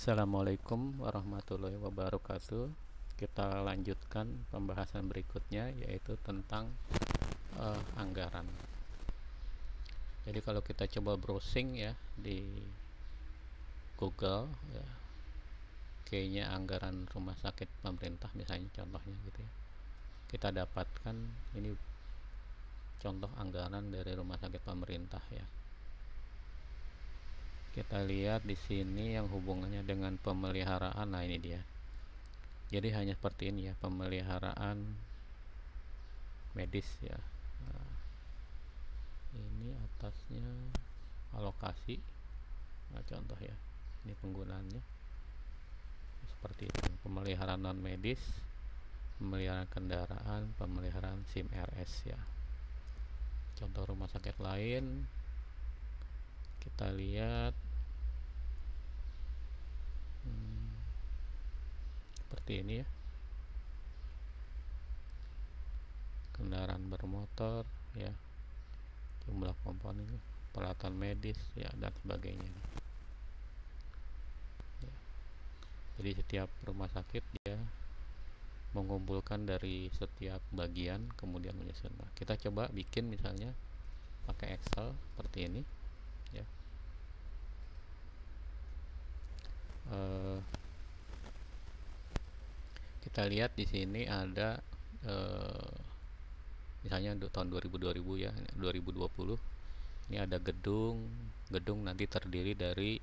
Assalamualaikum warahmatullahi wabarakatuh. Kita lanjutkan pembahasan berikutnya, yaitu tentang anggaran. Jadi kalau kita coba browsing ya di Google ya, kayaknya anggaran rumah sakit pemerintah misalnya, contohnya gitu ya, kita dapatkan ini contoh anggaran dari rumah sakit pemerintah ya. Kita lihat di sini yang hubungannya dengan pemeliharaan. Nah, ini dia. Jadi hanya seperti ini ya, pemeliharaan medis ya. Nah, ini atasnya alokasi. Nah, contoh ya, ini penggunaannya seperti itu: pemeliharaan non medis, pemeliharaan kendaraan, pemeliharaan SIM RS ya. Contoh rumah sakit lain kita lihat seperti ini ya, kendaraan bermotor ya, jumlah komponen, peralatan medis ya, dan sebagainya ya. Jadi setiap rumah sakit dia mengumpulkan dari setiap bagian kemudian menyusun. Nah, kita coba bikin misalnya pakai Excel seperti ini ya. Kita lihat di sini ada misalnya untuk tahun 2000 ya, 2020 ini ada gedung nanti terdiri dari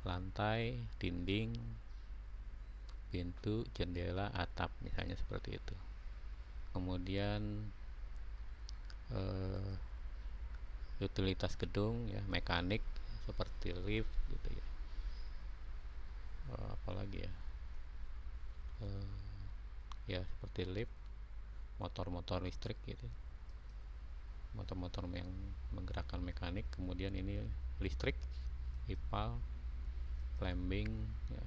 lantai, dinding, pintu, jendela, atap misalnya seperti itu. Kemudian utilitas gedung ya, mekanik seperti lift gitu ya. Apalagi ya, ya seperti lift, motor-motor listrik gitu, motor-motor yang menggerakkan mekanik. Kemudian ini listrik, ipal, plumbing ya,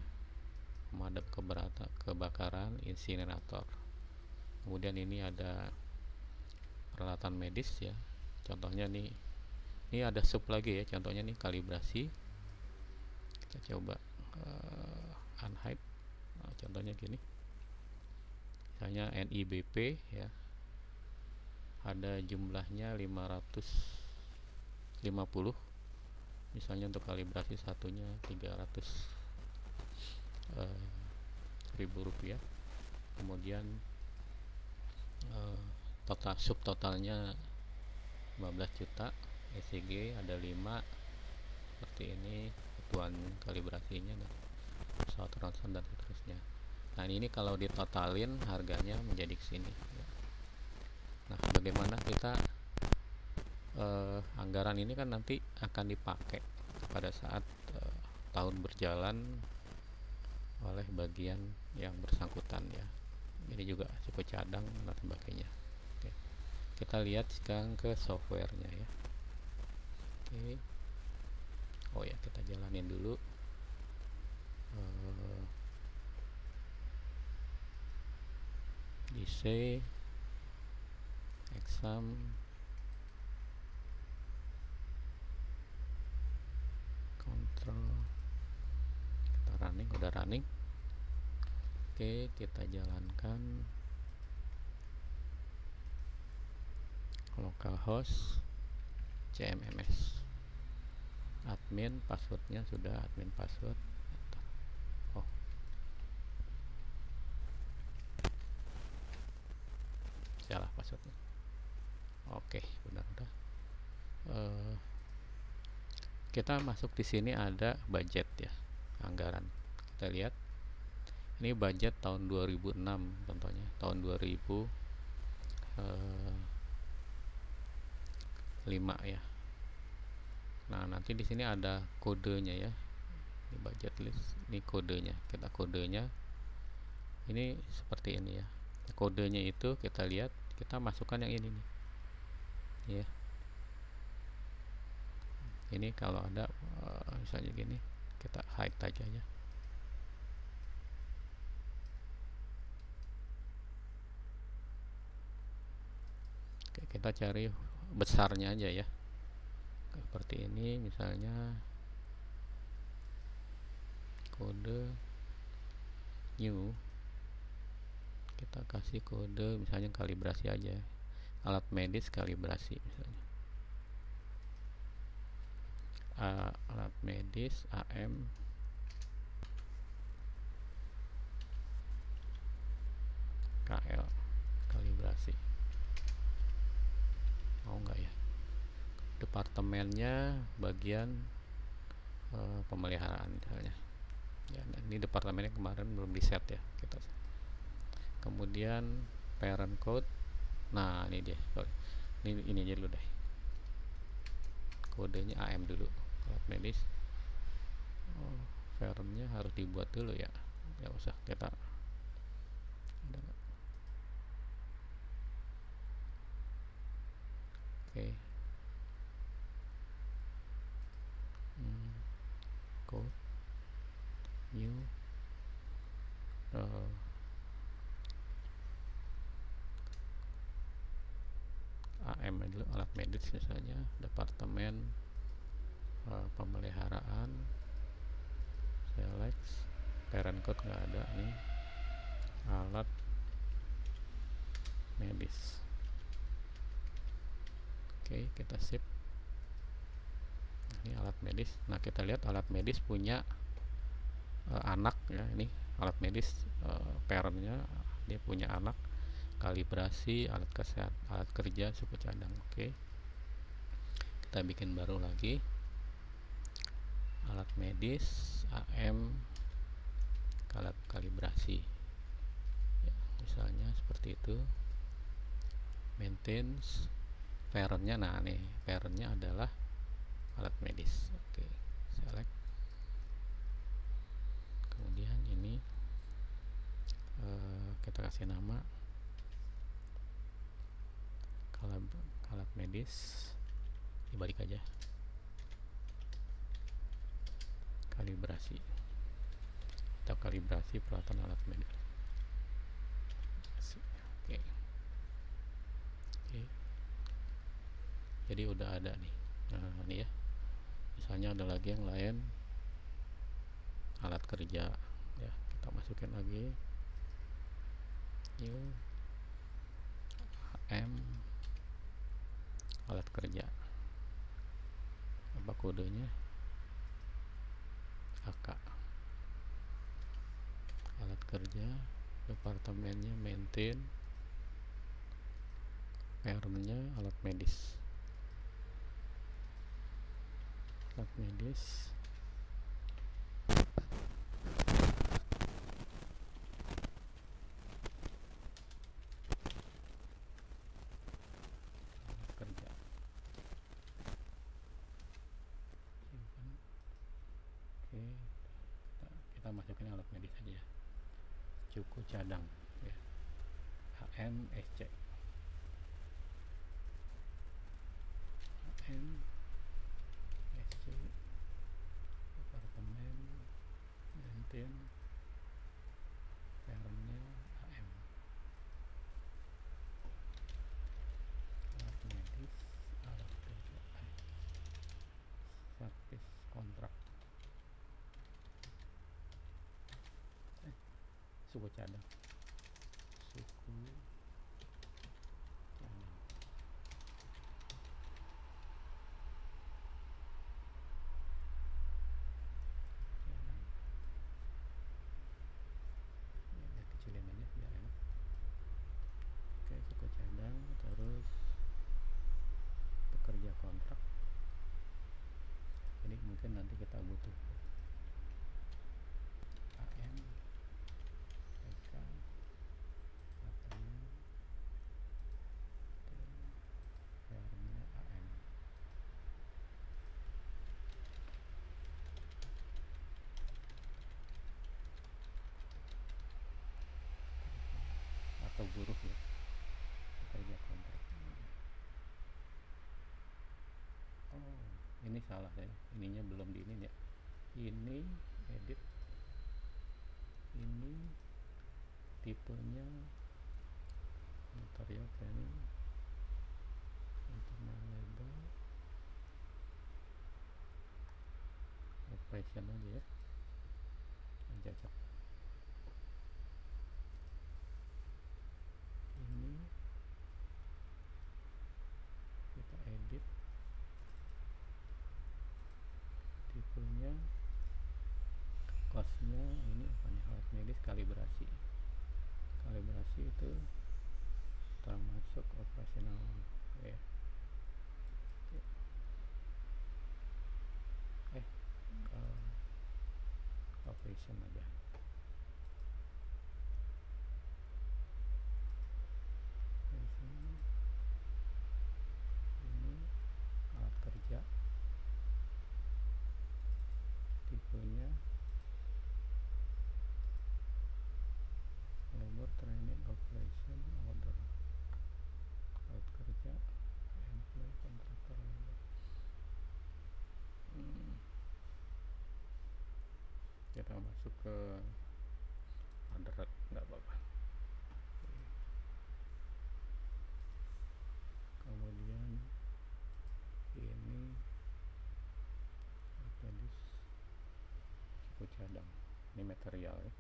pemadam kebakaran, insinerator. Kemudian ini ada peralatan medis ya, contohnya nih, ini ada sub lagi ya, contohnya nih kalibrasi. Kita coba unhide. Nah, contohnya gini, misalnya NIBP ya, ada jumlahnya 550, misalnya untuk kalibrasi satunya 300 ribu rupiah. Kemudian total subtotalnya 15 juta. ECG ada 5 seperti ini, satuan kalibrasinya dan pesawat ronsen dan seterusnya. Nah, ini kalau ditotalin harganya menjadi kesini ya. Nah, bagaimana kita anggaran ini kan nanti akan dipakai pada saat tahun berjalan oleh bagian yang bersangkutan ya. Ini juga tipe cadang dan sebagainya. Oke. Kita lihat sekarang ke softwarenya ya. Oke. Oh ya, kita jalanin dulu. DC exam control, kita running, udah running. Oke, kita jalankan localhost CMMS, admin, passwordnya sudah admin password. Oh, salah passwordnya. Oke, benar udah. Kita masuk di sini ada budget ya, anggaran. Kita lihat ini budget tahun 2006 contohnya, tahun 2005 ya. Nah, nanti di sini ada kodenya ya. Ini budget list, ini kodenya. Kita kodenya ini seperti ini ya. Kodenya itu kita lihat, kita masukkan yang ini nih. Ya. Ini kalau ada misalnya gini, kita hide aja ya. Oke, kita cari besarnya aja ya. Seperti ini misalnya kode new, kita kasih kode misalnya kalibrasi aja, alat medis kalibrasi misalnya. Alat medis AM KL kalibrasi, mau nggak ya? Departemennya bagian pemeliharaan misalnya ya. Nah, ini departemennya kemarin belum di set ya kita. Kemudian parent code, nah ini dia, ini aja dulu deh, kodenya AM dulu, alat medis. Parentnya harus dibuat dulu ya, nggak usah kita. Oke. Code new AM dulu, alat medis misalnya, departemen pemeliharaan, select, parent code nggak ada nih, alat medis. Oke, kita save. Ini alat medis. Nah, kita lihat alat medis punya anak ya, ini alat medis parentnya dia punya anak, kalibrasi, alat kesehatan, alat kerja, suku cadang. Oke, kita bikin baru lagi, alat medis AM alat kalibrasi ya, misalnya seperti itu. Maintenance parentnya, nah nih parentnya adalah alat medis. Oke, select. Kemudian ini kita kasih nama alat medis, dibalik aja, kalibrasi, kita kalibrasi peralatan alat medis. Oke. Oke, jadi udah ada nih. Nah ini ya, misalnya ada lagi yang lain, alat kerja ya, kita masukin lagi new AM alat kerja, apa kodenya, AK, alat kerja, departemennya maintain, parentnya alat medis, alat medis. Kita masukin alat medis aja, suku cadang ya, AM SC, AM SC, departemen maintain, parentnya AM, alat medis, alat kerja, service kontrak, suku cadang, suku cadang. Ya, kecilin aja biar enak. Oke, suku cadang, terus pekerja kontrak. Ini mungkin nanti kita butuh AM PK katanya parentnya AM atau buruh ya, pekerja kontrak. Oh, ini salah ya, ininya belum di ini ya, ini edit, ini tipenya material planning, internal label, operation aja ya. medis kalibrasi. Kalibrasi itu termasuk operasional ya. Operation aja. Ini alat kerja, tipenya labor training operation order, alat kerja, employee contractor labor. Kita masuk ke order, nggak apa-apa. Kemudian ini medis suku cadang, ini material ya,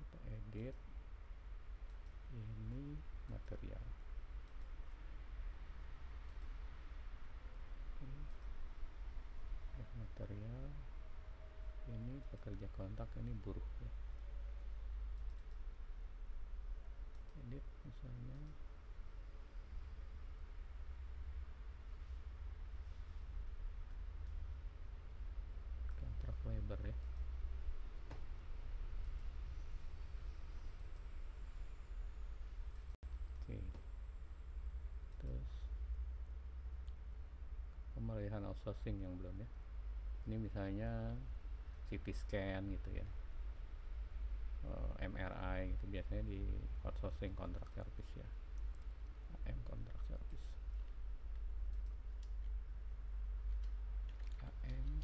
kita edit, ini material, material, ini pekerja kontak, ini buruh ya. Edit misalnya kontrak labor ya. Oke, terus pemilihan outsourcing yang belum ya. Ini misalnya CT scan gitu ya, MRI gitu, biasanya di outsourcing kontrak service ya, AM kontrak service, AM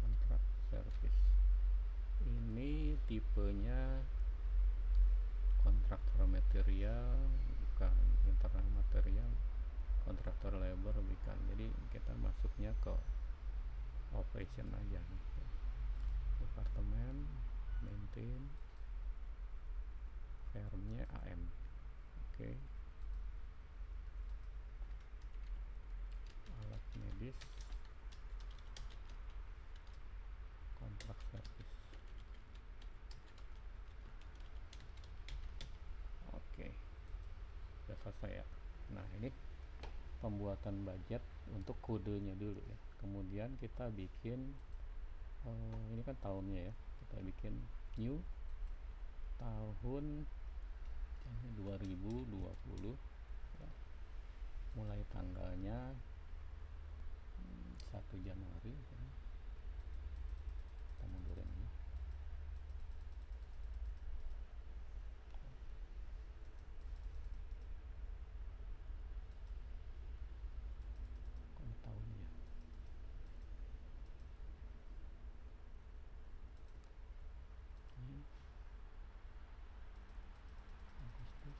kontrak service. Ini tipenya kontraktor material bukan, internal material, kontraktor labor bukan. Jadi kita masuknya ke operation aja nih. Departemen, maintain, firmnya AM. Oke. Alat medis, kontrak service. Oke, sudah selesai ya. Nah, ini pembuatan budget untuk kodenya dulu ya. Kemudian kita bikin ini kan tahunnya ya, kita bikin new tahun 2020 ya. Mulai tanggalnya 1 Januari ya. Kita mundurin ini. Tahunnya ini Agustus.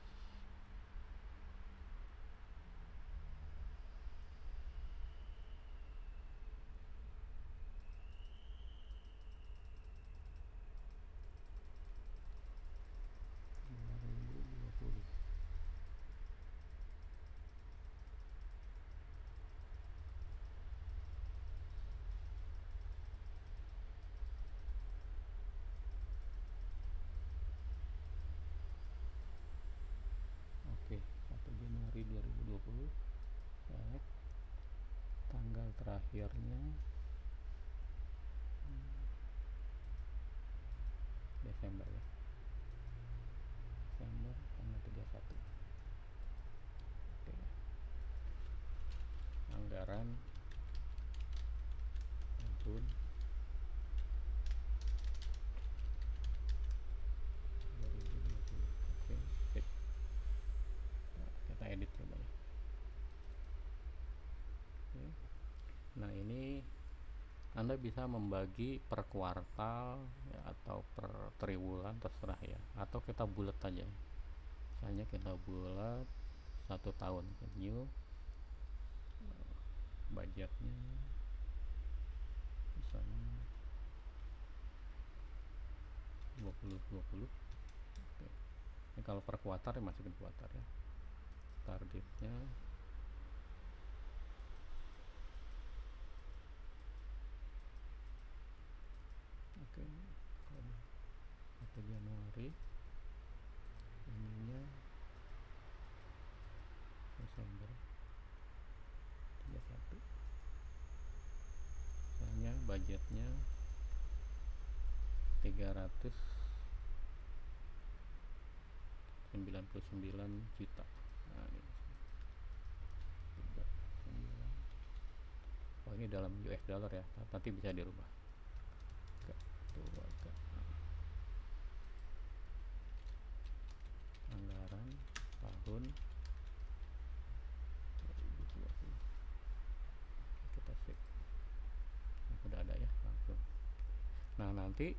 Oke, 1 Januari 2020. Select tanggal terakhirnya Desember ya. Desember tanggal 31. Oke. Anggaran Jun 2020. Oke, sip. Kita edit coba ya. Oke. Nah, ini Anda bisa membagi per kuartal ya, atau per triwulan, terserah ya, atau kita bulat aja. Misalnya kita bulat 1 tahun, new budgetnya misalnya 2020. Oke. Ini kalau per kuartal ya, masukin kuartal ya. Targetnya budgetnya 399 juta. Nah, ini. Oh, ini dalam US dollar ya, nanti bisa dirubah. Anggaran tahun 2020. Kita save. Udah ada ya langsung. Nah, nanti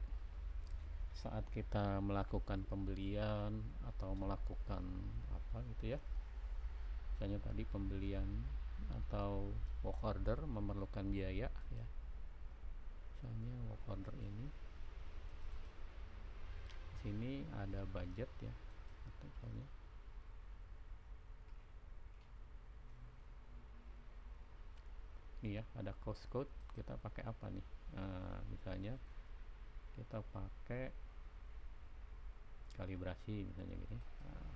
saat kita melakukan pembelian atau melakukan apa gitu ya, misalnya tadi pembelian atau work order memerlukan biaya ya, misalnya work order ini di sini ada budget ya, misalnya ini ya, ada cost code, kita pakai apa nih. Nah, misalnya kita pakai kalibrasi misalnya gini. Nah,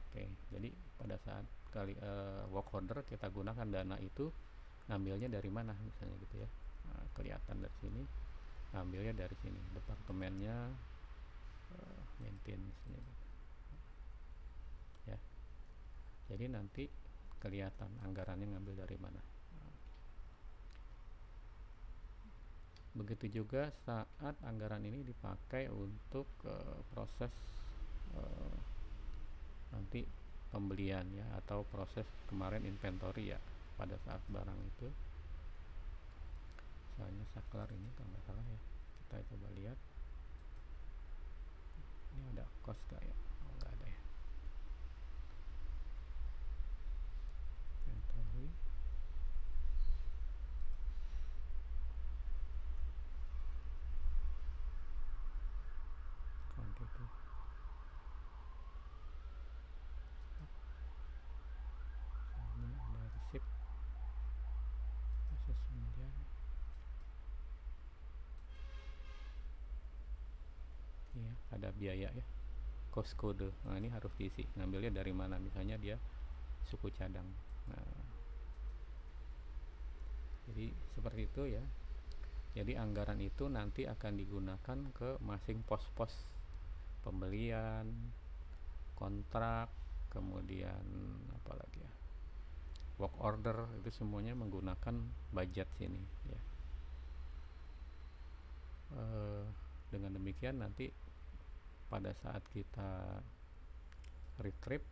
oke, jadi pada saat work order kita gunakan dana itu, ngambilnya dari mana misalnya gitu ya. Nah, kelihatan dari sini, ngambilnya dari sini, departemennya maintenance gitu. Ya, jadi nanti kelihatan anggarannya ngambil dari mana. Begitu juga saat anggaran ini dipakai untuk proses nanti pembelian ya, atau proses kemarin inventory ya, pada saat barang itu, misalnya saklar ini kalau nggak salah ya, kita coba lihat ini ada cost gak ya. Oh, nggak ada ya. Inventory, quantity, ini ada receipt, proses pembelian. Iya, ada biaya ya, cost code. Nah, ini harus diisi, ngambilnya dari mana, misalnya dia suku cadang. Nah, jadi seperti itu ya. Jadi anggaran itu nanti akan digunakan ke masing pos-pos pembelian, kontrak, kemudian apa lagi ya, work order, itu semuanya menggunakan budget sini ya. Dengan demikian nanti pada saat kita retrieve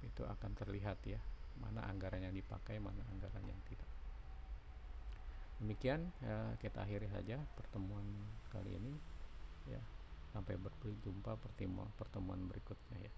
itu akan terlihat ya, mana anggaran yang dipakai, mana anggaran yang tidak. Demikian ya, kita akhiri saja pertemuan kali ini ya, sampai berjumpa pertemuan berikutnya ya.